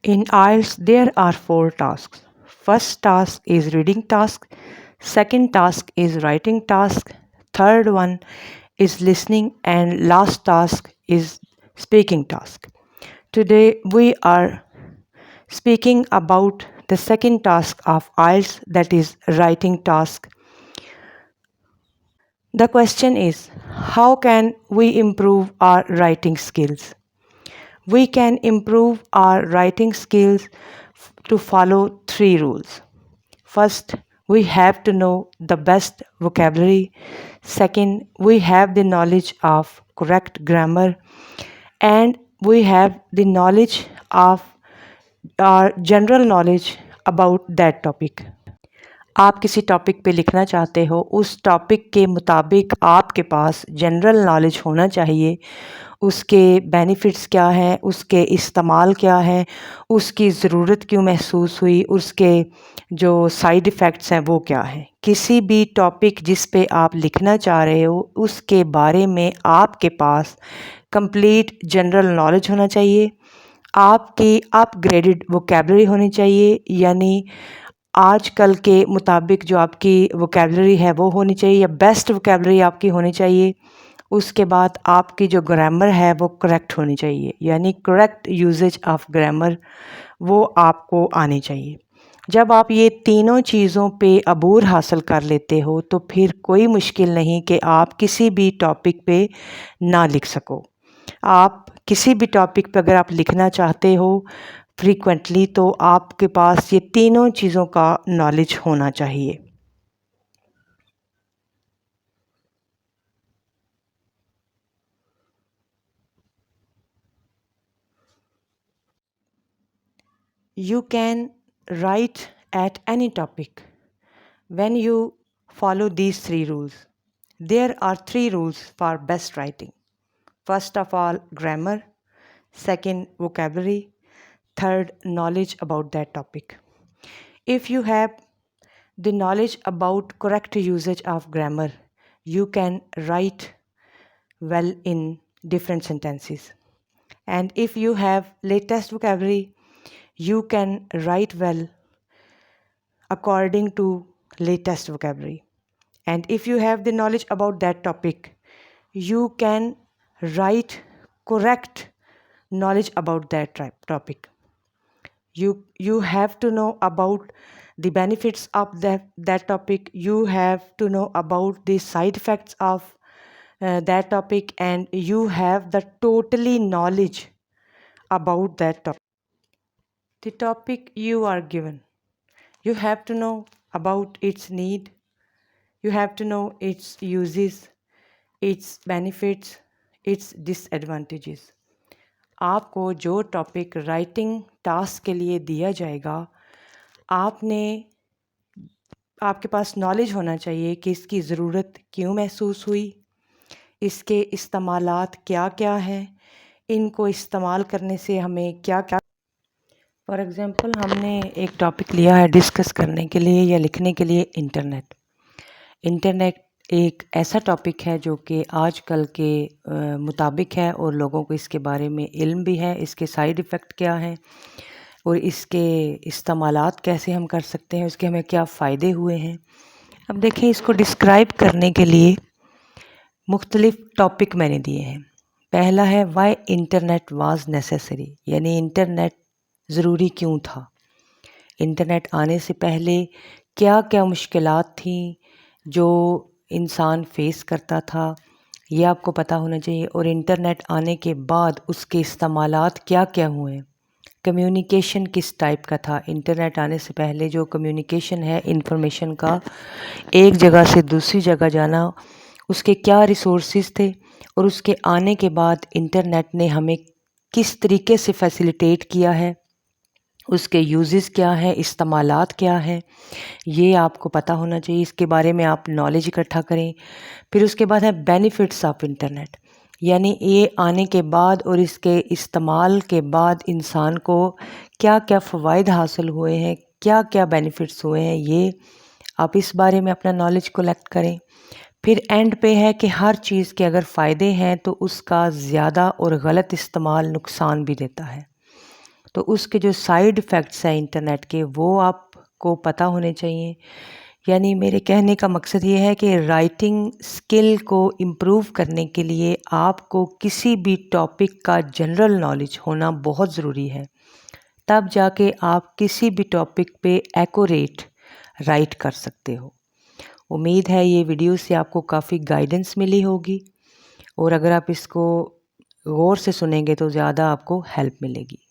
In IELTS, there are 4 tasks. First task is reading task, second task is writing task, third one is listening, and last task is speaking task. Today we are speaking about the second task of IELTS, that is writing task. The question is, how can we improve our writing skills? We can improve our writing skills to follow 3 rules. First, we have to know the best vocabulary. Second, we have the knowledge of correct grammar. And we have the knowledge of our general knowledge about that topic. آپ کسی topic پہ لکھنا چاہتے ہو، اس topic کے مطابق آپ کے پاس general knowledge ہونا چاہیے. اس کے بینیفٹس کیا ہیں، اس کے استعمال کیا ہیں، اس کی ضرورت کیوں محسوس ہوئی، اس کے جو سائیڈ ایفیکٹس ہیں وہ کیا ہیں. کسی بھی ٹاپک جس پہ آپ لکھنا چاہ رہے ہو اس کے بارے میں آپ کے پاس کمپلیٹ جنرل نالج ہونا چاہیے. آپ کی اپ گریڈڈ ووکیبلری ہونی چاہیے، یعنی آج کل کے مطابق جو آپ کی ووکیبلری ہے وہ ہونی چاہیے، یا بیسٹ ووکیبلری آپ کی ہونی چاہیے. اس کے بعد آپ کی جو گرامر ہے وہ کریکٹ ہونی چاہیے، یعنی کریکٹ یوزیج آف گرامر وہ آپ کو آنی چاہیے. جب آپ یہ تینوں چیزوں پہ عبور حاصل کر لیتے ہو تو پھر کوئی مشکل نہیں کہ آپ کسی بھی ٹاپک پہ نہ لکھ سکو. آپ کسی بھی ٹاپک پہ اگر آپ لکھنا چاہتے ہو فریکوینٹلی تو آپ کے پاس یہ تینوں چیزوں کا نالج ہونا چاہیے. You can write at any topic when you follow these 3 rules. There are 3 rules for best writing. First of all, grammar. Second, vocabulary. Third, knowledge about that topic. If you have the knowledge about correct usage of grammar, you can write well in different sentences. And if you have latest vocabulary, you can write well according to latest vocabulary. And if you have the knowledge about that topic, you can write correct knowledge about that topic. You have to know about the benefits of that topic. You have to know about the side effects of that topic, and you have the totally knowledge about that topic. The topic you are given, you have to know about its need, you have to know its uses, its benefits, its disadvantages. آپ کو جو topic writing task کے لیے دیا جائے گا، آپ کے پاس knowledge ہونا چاہیے کہ اس کی ضرورت کیوں محسوس ہوئی، اس کے استعمالات کیا کیا ہیں، ان کو استعمال کرنے سے ہمیں کیا کیا. فار ایگزامپل ہم نے ایک ٹاپک لیا ہے ڈسکس کرنے کے لیے یا لکھنے کے لیے، انٹرنیٹ ایک ایسا ٹاپک ہے جو کہ آج کل کے مطابق ہے اور لوگوں کو اس کے بارے میں علم بھی ہے، اس کے سائیڈ ایفیکٹ کیا ہیں اور اس کے استعمالات کیسے ہم کر سکتے ہیں، اس کے ہمیں کیا فائدے ہوئے ہیں. اب دیکھیں، اس کو ڈسکرائب کرنے کے لیے مختلف ٹاپک میں نے دیے ہیں. پہلا ہے وائی انٹرنیٹ واز نیسیسری، یعنی انٹرنیٹ ضروری کیوں تھا. انٹرنیٹ آنے سے پہلے کیا کیا مشکلات تھیں جو انسان فیس کرتا تھا، یہ آپ کو پتہ ہونا چاہیے. اور انٹرنیٹ آنے کے بعد اس کے استعمالات کیا کیا ہوئے ہیں. کمیونیکیشن کس ٹائپ کا تھا. انٹرنیٹ آنے سے پہلے جو کمیونیکیشن ہے انفارمیشن کا، ایک جگہ سے دوسری جگہ جانا، اس کے کیا ریسورسز تھے، اور اس کے آنے کے بعد انٹرنیٹ نے ہمیں کس طریقے سے فیسیلیٹیٹ کیا ہے، اس کے یوزز کیا ہیں، استعمالات کیا ہیں، یہ آپ کو پتہ ہونا چاہیے. اس کے بارے میں آپ نالج اکٹھا کریں. پھر اس کے بعد ہے بینیفٹس آف انٹرنیٹ، یعنی یہ آنے کے بعد اور اس کے استعمال کے بعد انسان کو کیا کیا فوائد حاصل ہوئے ہیں، کیا کیا بینیفٹس ہوئے ہیں، یہ آپ اس بارے میں اپنا نالج کلیکٹ کریں. پھر اینڈ پہ ہے کہ ہر چیز کے اگر فائدے ہیں تو اس کا زیادہ اور غلط استعمال نقصان بھی دیتا ہے. تو اس کے جو سائیڈ افیکٹس ہیں انٹرنیٹ کے وہ آپ کو پتہ ہونے چاہیے. یعنی میرے کہنے کا مقصد یہ ہے کہ رائٹنگ اسکل کو امپروو کرنے کے لیے آپ کو کسی بھی ٹاپک کا جنرل نالج ہونا بہت ضروری ہے. تب جا کے آپ کسی بھی ٹاپک پہ ایکوریٹ رائٹ کر سکتے ہو. امید ہے یہ ویڈیو سے آپ کو کافی گائیڈنس ملی ہوگی، اور اگر آپ اس کو غور سے سنیں گے تو زیادہ آپ کو ہیلپ ملے گی.